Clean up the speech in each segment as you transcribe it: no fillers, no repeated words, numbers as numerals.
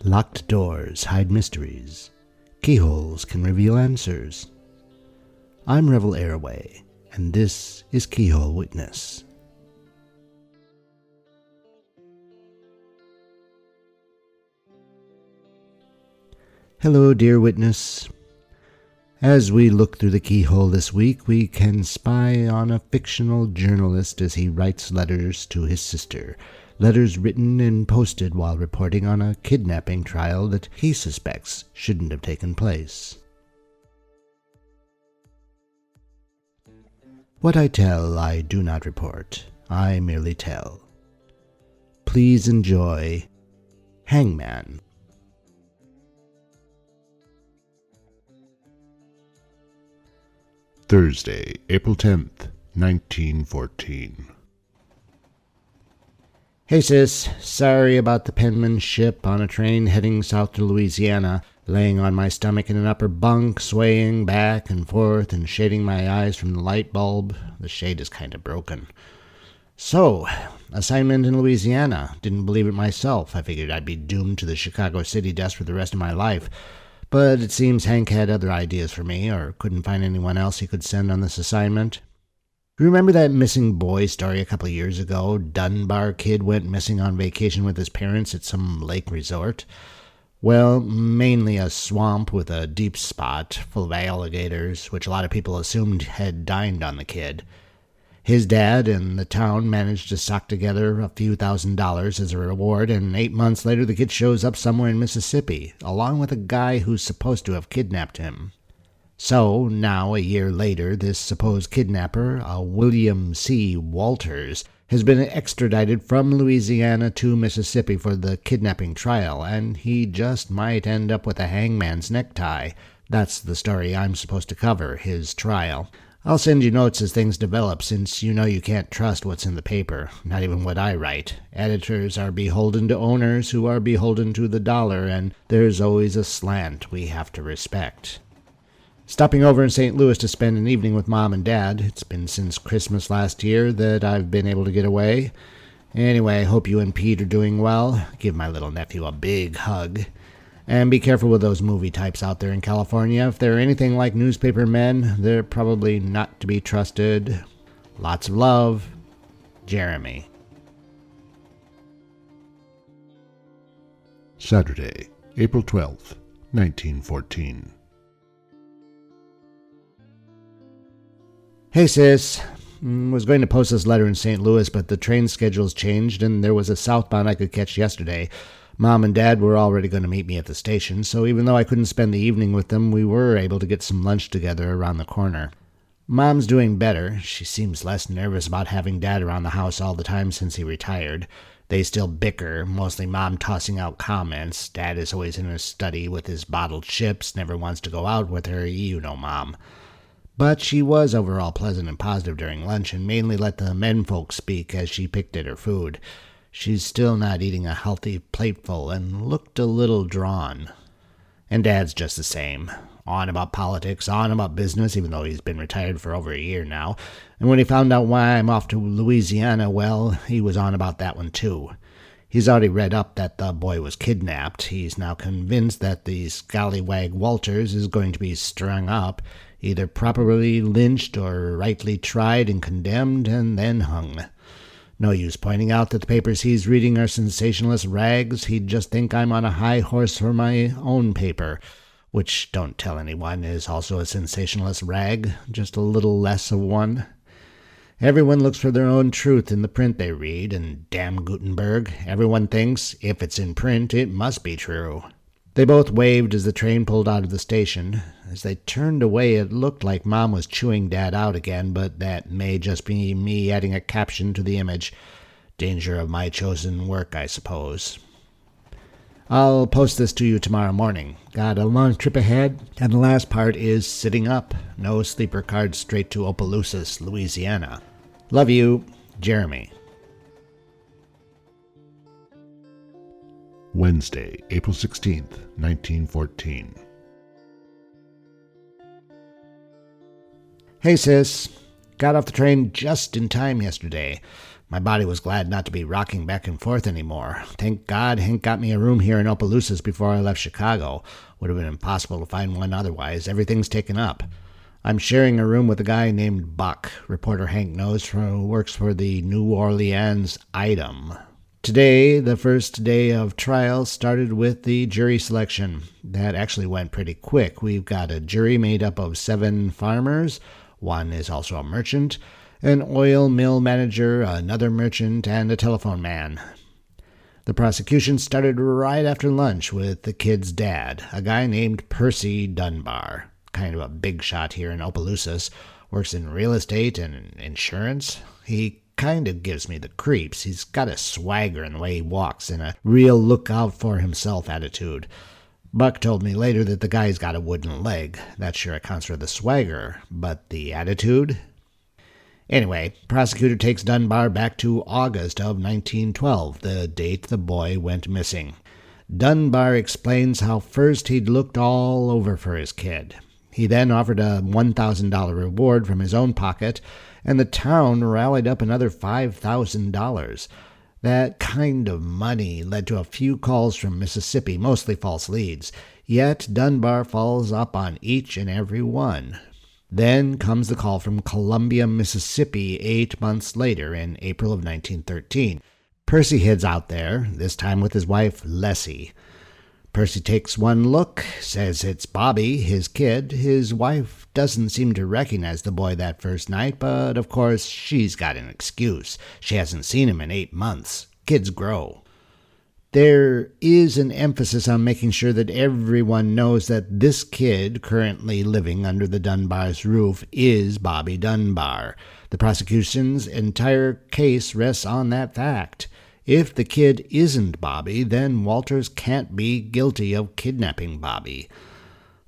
Locked doors hide mysteries. Keyholes can reveal answers. I'm Revel Arroway, and this is Keyhole Witness. Hello, dear witness. As we look through the keyhole this week, we can spy on a fictional journalist as he writes letters to his sister. Letters written and posted while reporting on a kidnapping trial that he suspects shouldn't have taken place. What I tell, I do not report. I merely tell. Please enjoy Hangman. Thursday, April 10th, 1914. Hey sis, sorry about the penmanship on a train heading south to Louisiana, laying on my stomach in an upper bunk, swaying back and forth and shading my eyes from the light bulb. The shade is kind of broken. So, assignment in Louisiana. Didn't believe it myself. I figured I'd be doomed to the Chicago City desk for the rest of my life. But it seems Hank had other ideas for me, or couldn't find anyone else he could send on this assignment. Remember that missing boy story a couple of years ago? Dunbar kid went missing on vacation with his parents at some lake resort. Well, mainly a swamp with a deep spot full of alligators, which a lot of people assumed had dined on the kid. His dad and the town managed to sock together a few $1,000s as a reward, and 8 months later the kid shows up somewhere in Mississippi, along with a guy who's supposed to have kidnapped him. So, now, a year later, this supposed kidnapper, William C. Walters, has been extradited from Louisiana to Mississippi for the kidnapping trial, and he just might end up with a hangman's necktie. That's the story I'm supposed to cover, his trial. I'll send you notes as things develop, since you know you can't trust what's in the paper, not even what I write. Editors are beholden to owners who are beholden to the dollar, and there's always a slant we have to respect. Stopping over in St. Louis to spend an evening with Mom and Dad. It's been since Christmas last year that I've been able to get away. Anyway, hope you and Pete are doing well. Give my little nephew a big hug. And be careful with those movie types out there in California. If they're anything like newspaper men, they're probably not to be trusted. Lots of love, Jeremy. Saturday, April 12th, 1914. Hey sis, was going to post this letter in St. Louis, but the train schedule's changed and there was a southbound I could catch yesterday. Mom and Dad were already going to meet me at the station, so even though I couldn't spend the evening with them, we were able to get some lunch together around the corner. Mom's doing better. She seems less nervous about having Dad around the house all the time since he retired. They still bicker, mostly Mom tossing out comments. Dad is always in his study with his bottled chips, never wants to go out with her, you know Mom. But she was overall pleasant and positive during lunch and mainly let the menfolk speak as she picked at her food. She's still not eating a healthy plateful and looked a little drawn. And Dad's just the same. On about politics, on about business, even though he's been retired for over a year now. And when he found out why I'm off to Louisiana, well, he was on about that one too. He's already read up that the boy was kidnapped. He's now convinced that the scallywag Walters is going to be strung up, either properly lynched or rightly tried and condemned and then hung. No use pointing out that the papers he's reading are sensationalist rags. He'd just think I'm on a high horse for my own paper, which, don't tell anyone, is also a sensationalist rag, just a little less of one. Everyone looks for their own truth in the print they read, and damn Gutenberg, everyone thinks, if it's in print, it must be true. They both waved as the train pulled out of the station. As they turned away, it looked like Mom was chewing Dad out again, but that may just be me adding a caption to the image. Danger of my chosen work, I suppose. I'll post this to you tomorrow morning. Got a long trip ahead, and the last part is sitting up. No sleeper card straight to Opelousas, Louisiana. Love you, Jeremy. Wednesday, April 16th, 1914. Hey sis, got off the train just in time yesterday. My body was glad not to be rocking back and forth anymore. Thank God Hank got me a room here in Opelousas before I left Chicago. Would have been impossible to find one otherwise. Everything's taken up. I'm sharing a room with a guy named Buck, reporter Hank knows, who works for the New Orleans Item. Today, the first day of trial, started with the jury selection. That actually went pretty quick. We've got a jury made up of 7 farmers. One is also a merchant, an oil mill manager, another merchant, and a telephone man. The prosecution started right after lunch with the kid's dad, a guy named Percy Dunbar, kind of a big shot here in Opelousas, works in real estate and insurance. He kind of gives me the creeps. He's got a swagger in the way he walks and a real look-out-for-himself attitude. Buck told me later that the guy's got a wooden leg. That sure accounts for the swagger, but the attitude? Anyway, prosecutor takes Dunbar back to August of 1912, the date the boy went missing. Dunbar explains how first he'd looked all over for his kid. He then offered a $1,000 reward from his own pocket, and the town rallied up another $5,000. That kind of money led to a few calls from Mississippi, mostly false leads, yet Dunbar follows up on each and every one. Then comes the call from Columbia, Mississippi 8 months later in April of 1913. Percy heads out there, this time with his wife, Lessie. Percy takes one look, says it's Bobby, his kid. His wife doesn't seem to recognize the boy that first night, but of course she's got an excuse. She hasn't seen him in 8 months. Kids grow. There is an emphasis on making sure that everyone knows that this kid currently living under the Dunbar's roof is Bobby Dunbar. The prosecution's entire case rests on that fact. If the kid isn't Bobby, then Walters can't be guilty of kidnapping Bobby.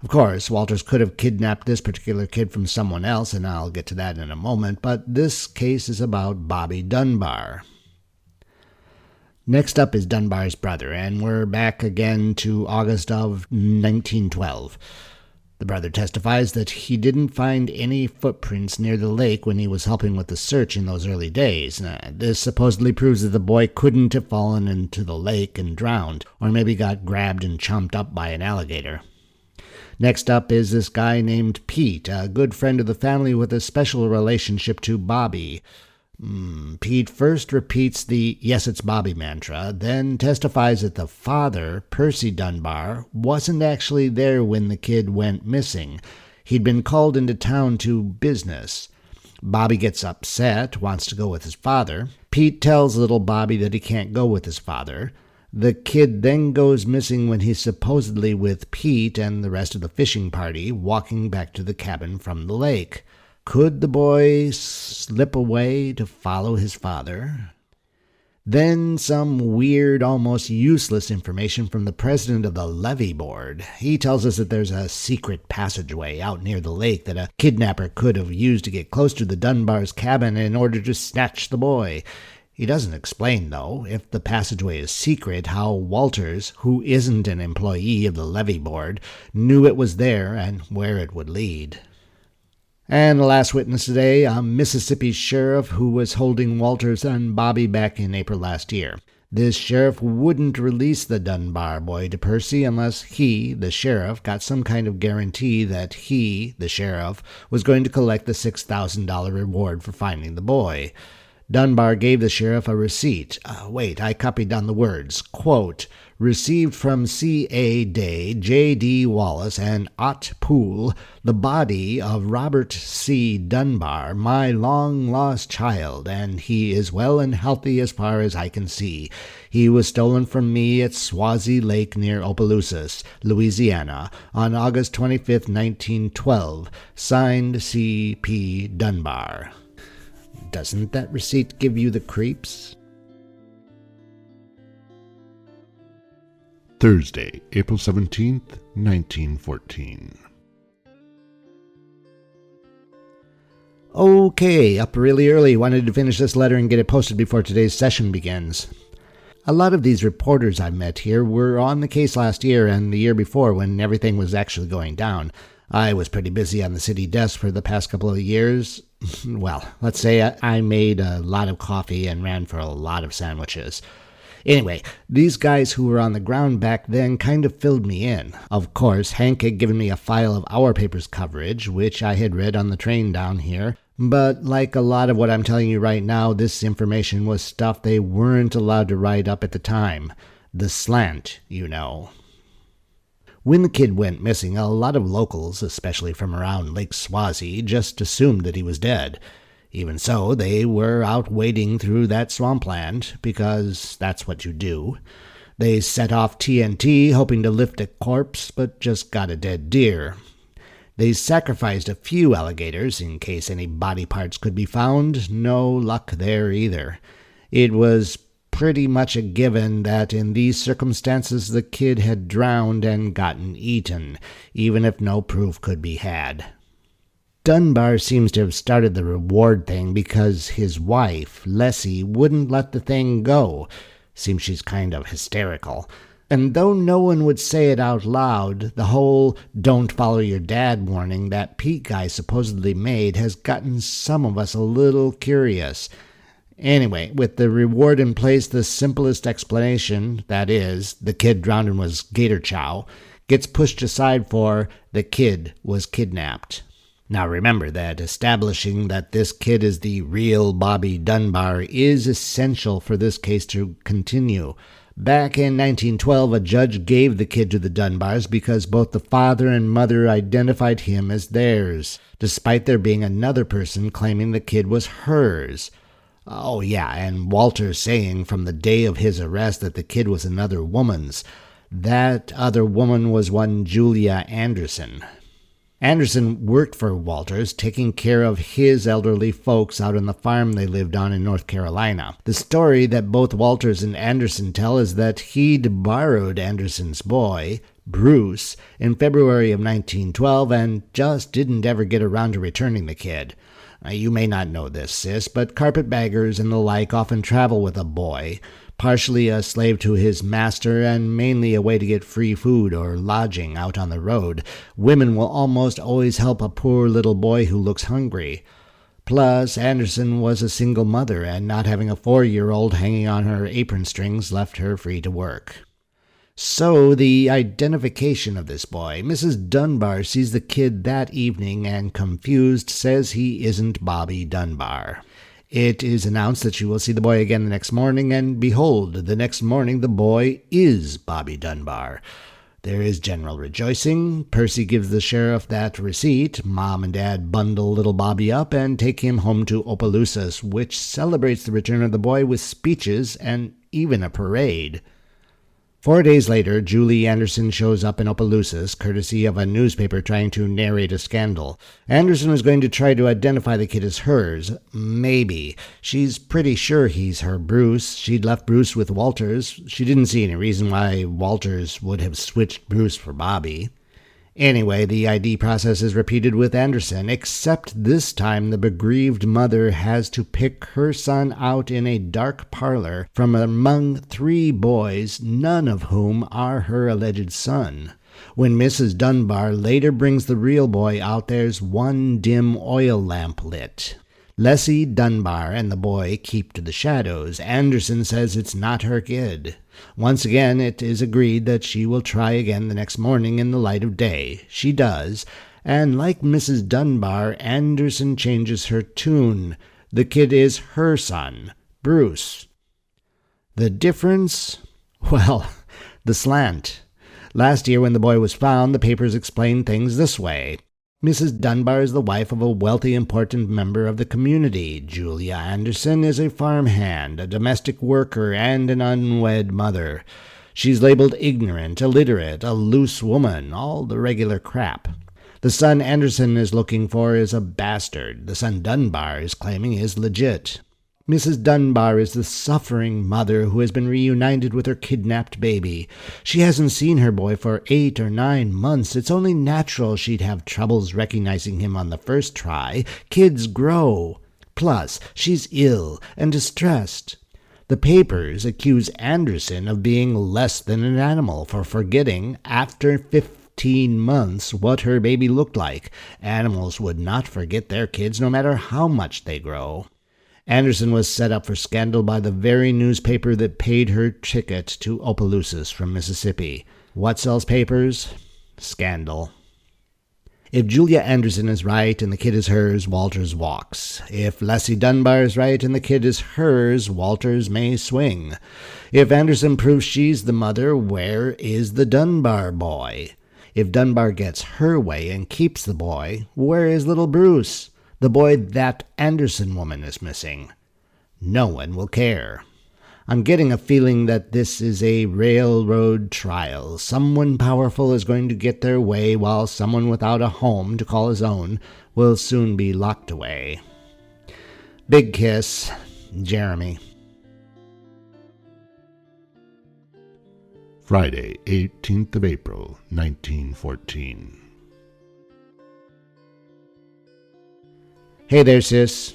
Of course, Walters could have kidnapped this particular kid from someone else, and I'll get to that in a moment, but this case is about Bobby Dunbar. Next up is Dunbar's brother, and we're back again to August of 1912. The brother testifies that he didn't find any footprints near the lake when he was helping with the search in those early days. This supposedly proves that the boy couldn't have fallen into the lake and drowned, or maybe got grabbed and chomped up by an alligator. Next up is this guy named Pete, a good friend of the family with a special relationship to Bobby. Pete first repeats the "yes, it's Bobby" mantra, then testifies that the father, Percy Dunbar, wasn't actually there when the kid went missing. He'd been called into town to business. Bobby gets upset, wants to go with his father. Pete tells little Bobby that he can't go with his father. The kid then goes missing when he's supposedly with Pete and the rest of the fishing party walking back to the cabin from the lake. Could the boy slip away to follow his father? Then some weird, almost useless information from the president of the levee board. He tells us that there's a secret passageway out near the lake that a kidnapper could have used to get close to the Dunbar's cabin in order to snatch the boy. He doesn't explain, though, if the passageway is secret, how Walters, who isn't an employee of the levee board, knew it was there and where it would lead. And the last witness today, a Mississippi sheriff who was holding Walters and Bobby back in April last year. This sheriff wouldn't release the Dunbar boy to Percy unless he, the sheriff, got some kind of guarantee that he, the sheriff, was going to collect the $6,000 reward for finding the boy. Dunbar gave the sheriff a receipt. I copied down the words. Quote, "Received from C.A. Day, J.D. Wallace, and Ott Poole, the body of Robert C. Dunbar, my long-lost child, and he is well and healthy as far as I can see. He was stolen from me at Swazi Lake near Opelousas, Louisiana, on August 25, 1912. Signed C.P. Dunbar." Doesn't that receipt give you the creeps? Thursday, April 17th, 1914. Okay, up really early. Wanted to finish this letter and get it posted before today's session begins. A lot of these reporters I met here were on the case last year and the year before when everything was actually going down. I was pretty busy on the city desk for the past couple of years. Well, let's say I made a lot of coffee and ran for a lot of sandwiches. Anyway, these guys who were on the ground back then kind of filled me in. Of course, Hank had given me a file of our paper's coverage, which I had read on the train down here. But like a lot of what I'm telling you right now, this information was stuff they weren't allowed to write up at the time. The slant, you know. When the kid went missing, a lot of locals, especially from around Lake Swazi, just assumed that he was dead. Even so, they were out wading through that swampland, because that's what you do. They set off TNT, hoping to lift a corpse, but just got a dead deer. They sacrificed a few alligators in case any body parts could be found. No luck there either. It was pretty much a given that in these circumstances the kid had drowned and gotten eaten, even if no proof could be had. Dunbar seems to have started the reward thing because his wife, Leslie, wouldn't let the thing go. Seems she's kind of hysterical. And though no one would say it out loud, the whole "don't follow your dad" warning that Pete guy supposedly made has gotten some of us a little curious. Anyway, with the reward in place, the simplest explanation, that is, the kid drowned and was gator chow, gets pushed aside for the kid was kidnapped. Now remember that establishing that this kid is the real Bobby Dunbar is essential for this case to continue. Back in 1912, a judge gave the kid to the Dunbars because both the father and mother identified him as theirs, despite there being another person claiming the kid was hers. Oh yeah, and Walter saying from the day of his arrest that the kid was another woman's. That other woman was one Julia Anderson. Anderson worked for Walters, taking care of his elderly folks out on the farm they lived on in North Carolina. The story that both Walters and Anderson tell is that he'd borrowed Anderson's boy, Bruce, in February of 1912 and just didn't ever get around to returning the kid. You may not know this, sis, but carpetbaggers and the like often travel with a boy, partially a slave to his master and mainly a way to get free food or lodging out on the road. Women will almost always help a poor little boy who looks hungry. Plus, Anderson was a single mother, and not having a 4-year-old hanging on her apron strings left her free to work. So, the identification of this boy. Mrs. Dunbar sees the kid that evening and, confused, says he isn't Bobby Dunbar. It is announced that she will see the boy again the next morning, and behold, the next morning the boy is Bobby Dunbar. There is general rejoicing. Percy gives the sheriff that receipt. Mom and Dad bundle little Bobby up and take him home to Opelousas, which celebrates the return of the boy with speeches and even a parade. 4 days later, Julie Anderson shows up in Opelousas, courtesy of a newspaper trying to narrate a scandal. Anderson was going to try to identify the kid as hers. Maybe. She's pretty sure he's her Bruce. She'd left Bruce with Walters. She didn't see any reason why Walters would have switched Bruce for Bobby. Anyway, the ID process is repeated with Anderson, except this time the bereaved mother has to pick her son out in a dark parlor from among 3 boys, none of whom are her alleged son. When Mrs. Dunbar later brings the real boy out, there's one dim oil lamp lit. Leslie Dunbar and the boy keep to the shadows. Anderson says it's not her kid. Once again, it is agreed that she will try again the next morning in the light of day. She does, and like Mrs. Dunbar, Anderson changes her tune. The kid is her son, Bruce. The difference? Well, the slant. Last year when the boy was found, the papers explained things this way. Mrs. Dunbar is the wife of a wealthy, important member of the community. Julia Anderson is a farmhand, a domestic worker, and an unwed mother. She's labeled ignorant, illiterate, a loose woman, all the regular crap. The son Anderson is looking for is a bastard. The son Dunbar is claiming is legit. Mrs. Dunbar is the suffering mother who has been reunited with her kidnapped baby. She hasn't seen her boy for 8 or 9 months. It's only natural she'd have troubles recognizing him on the first try. Kids grow. Plus, she's ill and distressed. The papers accuse Anderson of being less than an animal for forgetting, after 15 18 months what her baby looked like. Animals would not forget their kids no matter how much they grow. Anderson was set up for scandal by the very newspaper that paid her ticket to Opelousas from Mississippi. What sells papers? Scandal. If Julia Anderson is right and the kid is hers, Walters walks. If Leslie Dunbar is right and the kid is hers, Walters may swing. If Anderson proves she's the mother, where is the Dunbar boy? If Dunbar gets her way and keeps the boy, where is little Bruce, the boy that Anderson woman is missing? No one will care. I'm getting a feeling that this is a railroad trial. Someone powerful is going to get their way, while someone without a home to call his own will soon be locked away. Big kiss, Jeremy. Friday, 18th of April, 1914. Hey there, sis.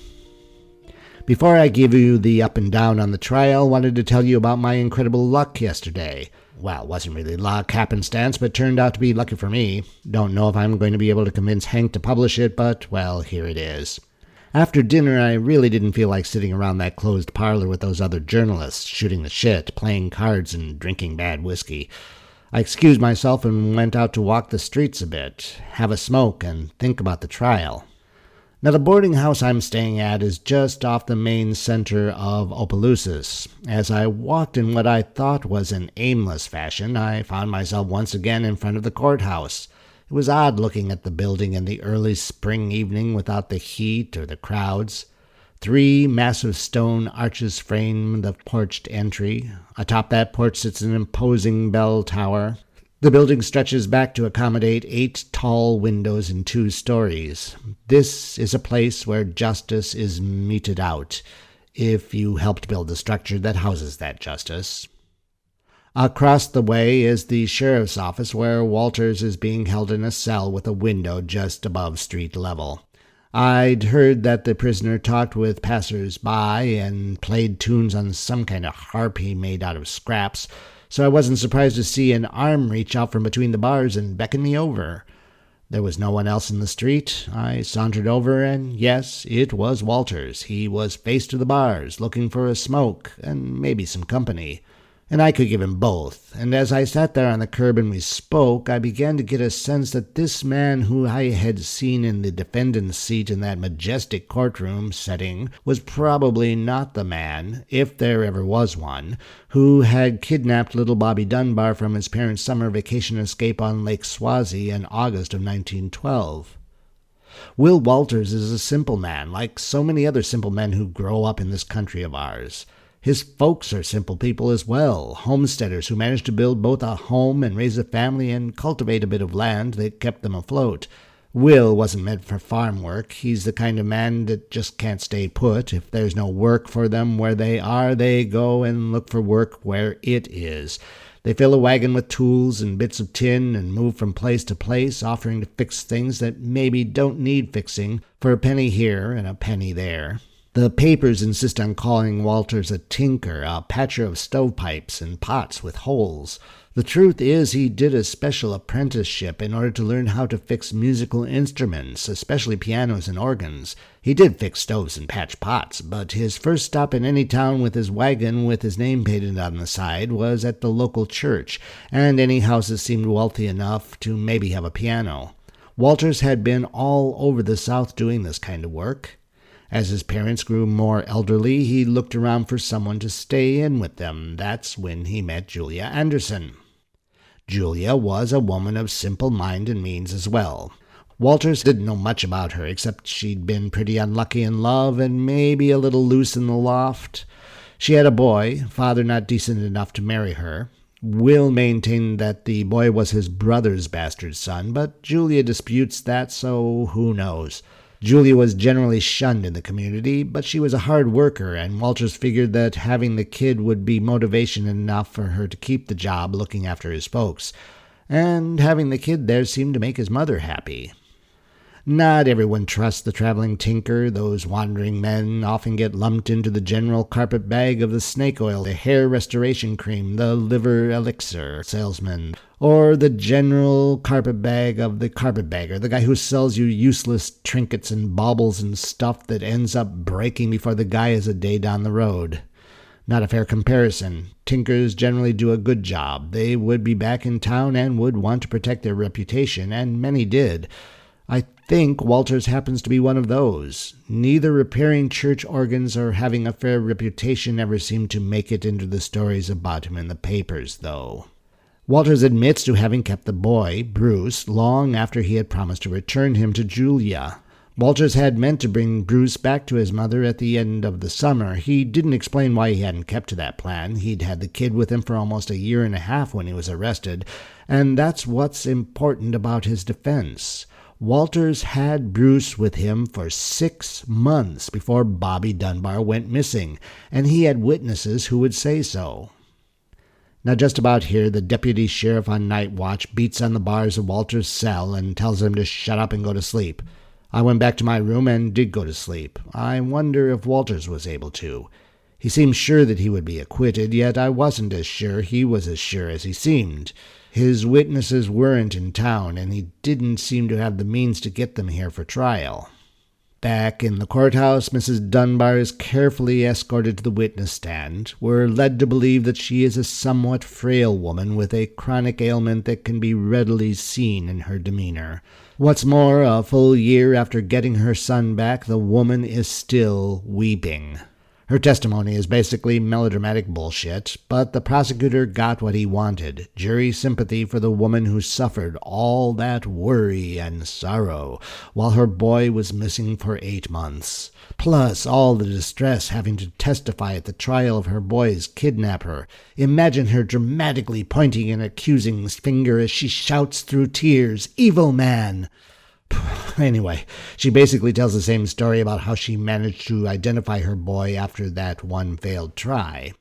Before I give you the up and down on the trial, wanted to tell you about my incredible luck yesterday. Well, it wasn't really luck, happenstance, but turned out to be lucky for me. Don't know if I'm going to be able to convince Hank to publish it, but, well, here it is. After dinner, I really didn't feel like sitting around that closed parlor with those other journalists, shooting the shit, playing cards, and drinking bad whiskey. I excused myself and went out to walk the streets a bit, have a smoke, and think about the trial. Now, the boarding house I'm staying at is just off the main center of Opelousas. As I walked in what I thought was an aimless fashion, I found myself once again in front of the courthouse. It was odd looking at the building in the early spring evening without the heat or the crowds. 3 massive stone arches frame the porched entry. Atop that porch sits an imposing bell tower. The building stretches back to accommodate 8 tall windows in 2 stories. This is a place where justice is meted out, if you helped build the structure that houses that justice. Across the way is the sheriff's office, where Walters is being held in a cell with a window just above street level. I'd heard that the prisoner talked with passers-by and played tunes on some kind of harp he made out of scraps, so I wasn't surprised to see an arm reach out from between the bars and beckon me over. There was no one else in the street. I sauntered over, and yes, it was Walters. He was face to the bars, looking for a smoke and maybe some company. And I could give him both, and as I sat there on the curb and we spoke, I began to get a sense that this man who I had seen in the defendant's seat in that majestic courtroom setting was probably not the man, if there ever was one, who had kidnapped little Bobby Dunbar from his parents' summer vacation escape on Lake Swazi in August of 1912. Will Walters is a simple man, like so many other simple men who grow up in this country of ours. His folks are simple people as well, homesteaders who managed to build both a home and raise a family and cultivate a bit of land that kept them afloat. Will wasn't meant for farm work. He's the kind of man that just can't stay put. If there's no work for them where they are, they go and look for work where it is. They fill a wagon with tools and bits of tin and move from place to place, offering to fix things that maybe don't need fixing for a penny here and a penny there. The papers insist on calling Walters a tinker, a patcher of stovepipes and pots with holes. The truth is he did a special apprenticeship in order to learn how to fix musical instruments, especially pianos and organs. He did fix stoves and patch pots, but his first stop in any town with his wagon with his name painted on the side was at the local church, and any house that seemed wealthy enough to maybe have a piano. Walters had been all over the South doing this kind of work. As his parents grew more elderly, he looked around for someone to stay in with them. That's when he met Julia Anderson. Julia was a woman of simple mind and means as well. Walters didn't know much about her, except she'd been pretty unlucky in love and maybe a little loose in the loft. She had a boy, father not decent enough to marry her. Will maintained that the boy was his brother's bastard son, but Julia disputes that, so who knows. Julia was generally shunned in the community, but she was a hard worker, and Walters figured that having the kid would be motivation enough for her to keep the job looking after his folks. And having the kid there seemed to make his mother happy. Not everyone trusts the traveling tinker. Those wandering men often get lumped into the general carpet bag of the snake oil, the hair restoration cream, the liver elixir salesman, or the general carpet bag of the carpetbagger, the guy who sells you useless trinkets and baubles and stuff that ends up breaking before the guy is a day down the road. Not a fair comparison. Tinkers generally do a good job. They would be back in town and would want to protect their reputation, and many did. I think Walters happens to be one of those. Neither repairing church organs or having a fair reputation ever seemed to make it into the stories about him in the papers, though. Walters admits to having kept the boy, Bruce, long after he had promised to return him to Julia. Walters had meant to bring Bruce back to his mother at the end of the summer. He didn't explain why he hadn't kept to that plan. He'd had the kid with him for almost a year and a half when he was arrested, and that's what's important about his defense. Walters had Bruce with him for 6 months before Bobby Dunbar went missing, and he had witnesses who would say so. Now just about here, the deputy sheriff on night watch beats on the bars of Walters' cell and tells him to shut up and go to sleep. I went back to my room and did go to sleep. I wonder if Walters was able to. He seemed sure that he would be acquitted, yet I wasn't as sure he was as sure as he seemed. His witnesses weren't in town, and he didn't seem to have the means to get them here for trial. Back in the courthouse, Mrs. Dunbar is carefully escorted to the witness stand. We're led to believe that she is a somewhat frail woman with a chronic ailment that can be readily seen in her demeanor. What's more, a full year after getting her son back, the woman is still weeping. Her testimony is basically melodramatic bullshit, but the prosecutor got what he wanted, jury sympathy for the woman who suffered all that worry and sorrow while her boy was missing for 8 months, plus all the distress having to testify at the trial of her boy's kidnapper. Imagine her dramatically pointing an accusing finger as she shouts through tears, "Evil man!" Anyway, she basically tells the same story about how she managed to identify her boy after that one failed try.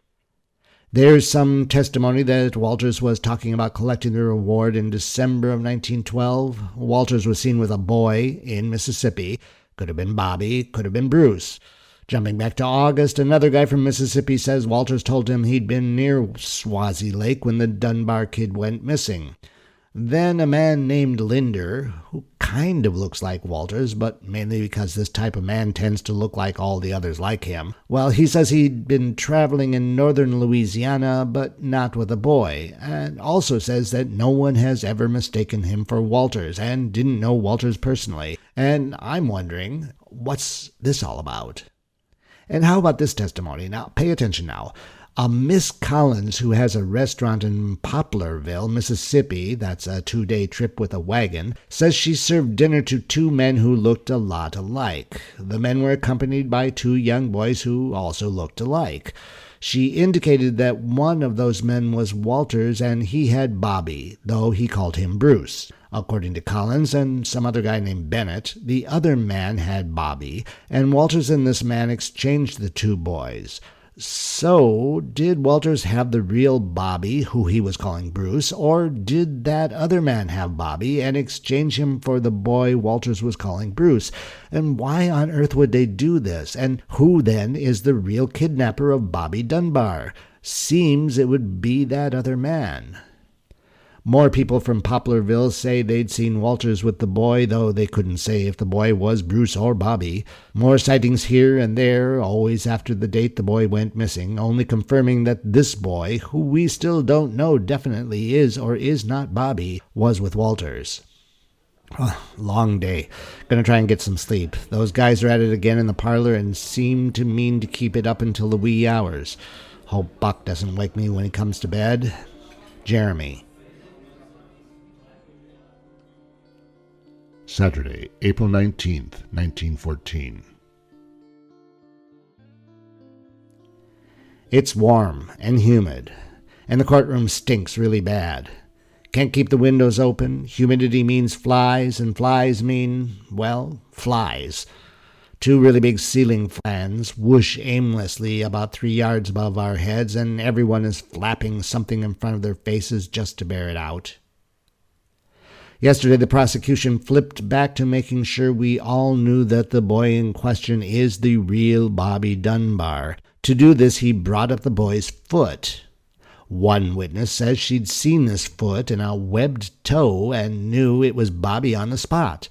There's some testimony that Walters was talking about collecting the reward in December of 1912. Walters was seen with a boy in Mississippi. Could have been Bobby, could have been Bruce. Jumping back to August, another guy from Mississippi says Walters told him he'd been near Swazi Lake when the Dunbar kid went missing. Then a man named Linder, who kind of looks like Walters, but mainly because this type of man tends to look like all the others like him. Well, he says he'd been traveling in northern Louisiana, but not with a boy, and also says that no one has ever mistaken him for Walters, and didn't know Walters personally. And I'm wondering, what's this all about? And how about this testimony? Now, pay attention now. A Miss Collins, who has a restaurant in Poplarville, Mississippi, that's a 2-day trip with a wagon, says she served dinner to 2 men who looked a lot alike. The men were accompanied by 2 young boys who also looked alike. She indicated that one of those men was Walters and he had Bobby, though he called him Bruce. According to Collins and some other guy named Bennett, the other man had Bobby, and Walters and this man exchanged the 2 boys. So, did Walters have the real Bobby, who he was calling Bruce, or did that other man have Bobby and exchange him for the boy Walters was calling Bruce? And why on earth would they do this? And who, then, is the real kidnapper of Bobby Dunbar? Seems it would be that other man. More people from Poplarville say they'd seen Walters with the boy, though they couldn't say if the boy was Bruce or Bobby. More sightings here and there, always after the date the boy went missing, only confirming that this boy, who we still don't know definitely is or is not Bobby, was with Walters. Long day. Gonna try and get some sleep. Those guys are at it again in the parlor and seem to mean to keep it up until the wee hours. Hope Buck doesn't wake me when he comes to bed. Jeremy. Saturday, April 19th, 1914. It's warm and humid, and the courtroom stinks really bad. Can't keep the windows open. Humidity means flies, and flies mean, well, flies. 2 really big ceiling fans whoosh aimlessly about 3 yards above our heads, and everyone is flapping something in front of their faces just to bear it out. Yesterday, the prosecution flipped back to making sure we all knew that the boy in question is the real Bobby Dunbar. To do this, he brought up the boy's foot. One witness says she'd seen this foot and a webbed toe and knew it was Bobby on the spot.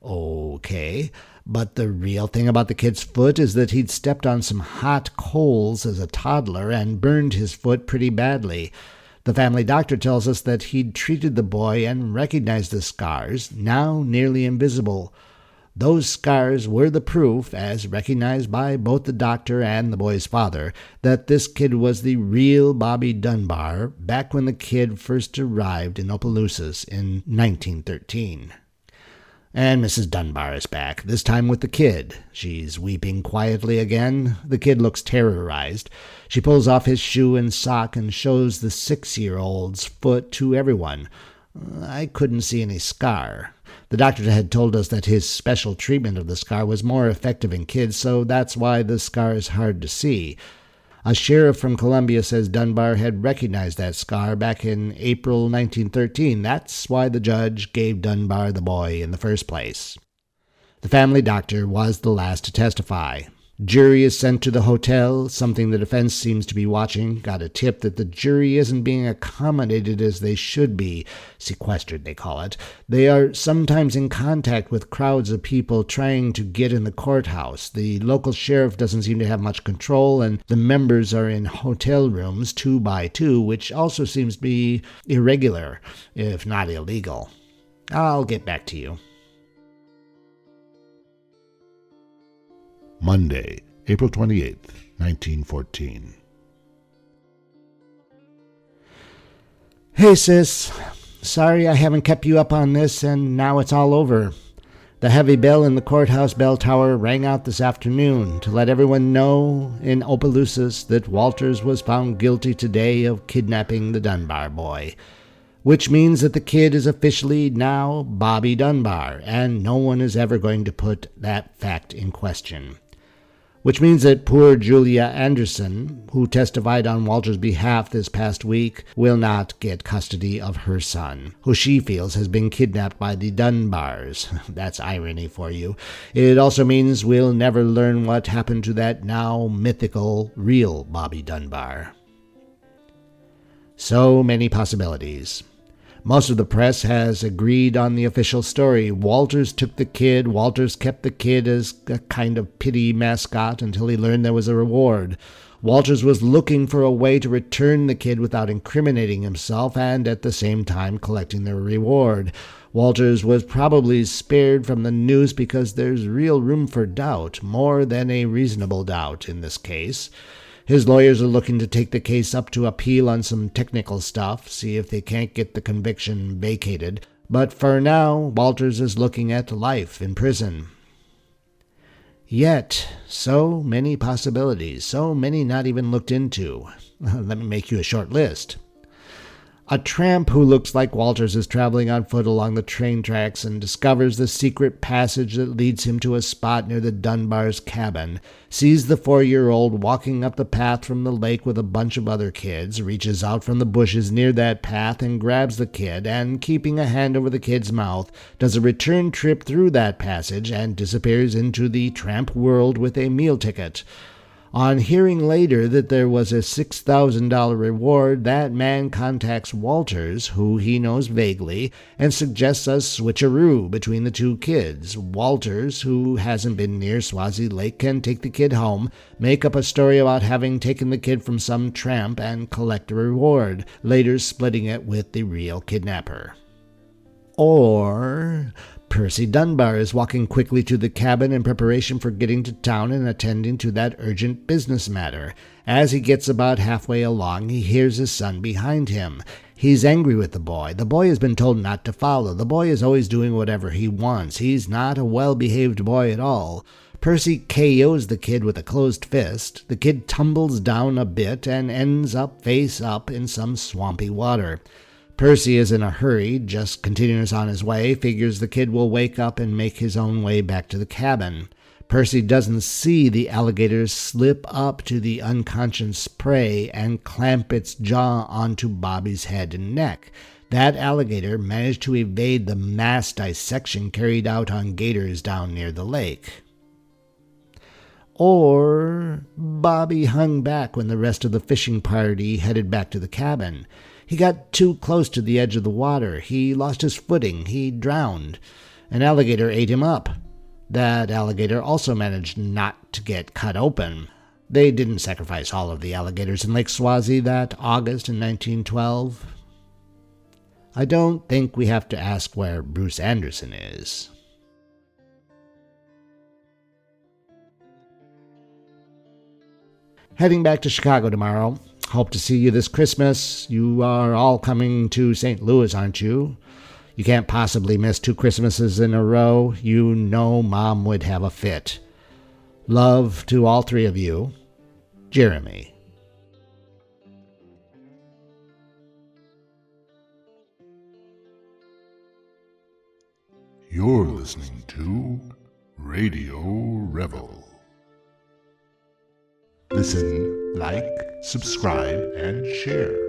Okay, but the real thing about the kid's foot is that he'd stepped on some hot coals as a toddler and burned his foot pretty badly. The family doctor tells us that he'd treated the boy and recognized the scars, now nearly invisible. Those scars were the proof, as recognized by both the doctor and the boy's father, that this kid was the real Bobby Dunbar back when the kid first arrived in Opelousas in 1913. And Mrs. Dunbar is back, this time with the kid. She's weeping quietly again. The kid looks terrorized. She pulls off his shoe and sock and shows the 6-year-old's foot to everyone. I couldn't see any scar. The doctor had told us that his special treatment of the scar was more effective in kids, so that's why the scar is hard to see. A sheriff from Columbia says Dunbar had recognized that scar back in April 1913. That's why the judge gave Dunbar the boy in the first place. The family doctor was the last to testify. Jury is sent to the hotel, something the defense seems to be watching. Got a tip that the jury isn't being accommodated as they should be. Sequestered, they call it. They are sometimes in contact with crowds of people trying to get in the courthouse. The local sheriff doesn't seem to have much control, and the members are in hotel rooms 2 by 2, which also seems to be irregular, if not illegal. I'll get back to you. Monday, April 28th, 1914. Hey, sis. Sorry I haven't kept you up on this, and now it's all over. The heavy bell in the courthouse bell tower rang out this afternoon to let everyone know in Opelousas that Walters was found guilty today of kidnapping the Dunbar boy, which means that the kid is officially now Bobby Dunbar, and no one is ever going to put that fact in question. Which means that poor Julia Anderson, who testified on Walter's behalf this past week, will not get custody of her son, who she feels has been kidnapped by the Dunbars. That's irony for you. It also means we'll never learn what happened to that now mythical, real Bobby Dunbar. So many possibilities. Most of the press has agreed on the official story. Walters took the kid. Walters kept the kid as a kind of pity mascot until he learned there was a reward. Walters was looking for a way to return the kid without incriminating himself and at the same time collecting the reward. Walters was probably spared from the news because there's real room for doubt, more than a reasonable doubt in this case. His lawyers are looking to take the case up to appeal on some technical stuff, see if they can't get the conviction vacated. But for now, Walters is looking at life in prison. Yet, so many possibilities, so many not even looked into. Let me make you a short list. A tramp who looks like Walters is traveling on foot along the train tracks and discovers the secret passage that leads him to a spot near the Dunbar's cabin, sees the 4-year-old walking up the path from the lake with a bunch of other kids, reaches out from the bushes near that path and grabs the kid, and keeping a hand over the kid's mouth, does a return trip through that passage and disappears into the tramp world with a meal ticket. On hearing later that there was a $6,000 reward, that man contacts Walters, who he knows vaguely, and suggests a switcheroo between the two kids. Walters, who hasn't been near Swazi Lake, can take the kid home, make up a story about having taken the kid from some tramp, and collect a reward, later splitting it with the real kidnapper. Or Percy Dunbar is walking quickly to the cabin in preparation for getting to town and attending to that urgent business matter. As he gets about halfway along, he hears his son behind him. He's angry with the boy. The boy has been told not to follow. The boy is always doing whatever he wants. He's not a well-behaved boy at all. Percy KOs the kid with a closed fist. The kid tumbles down a bit and ends up face up in some swampy water. Percy is in a hurry, just continues on his way, figures the kid will wake up and make his own way back to the cabin. Percy doesn't see the alligator slip up to the unconscious prey and clamp its jaw onto Bobby's head and neck. That alligator managed to evade the mass dissection carried out on gators down near the lake. Or Bobby hung back when the rest of the fishing party headed back to the cabin. He got too close to the edge of the water. He lost his footing. He drowned. An alligator ate him up. That alligator also managed not to get cut open. They didn't sacrifice all of the alligators in Lake Swazi that August in 1912. I don't think we have to ask where Bruce Anderson is. Heading back to Chicago tomorrow. Hope to see you this Christmas. You are all coming to St. Louis, aren't you? You can't possibly miss 2 Christmases in a row. You know Mom would have a fit. Love to all 3 of you. Jeremy. You're listening to Radio Revel. Listen, like, subscribe, and share.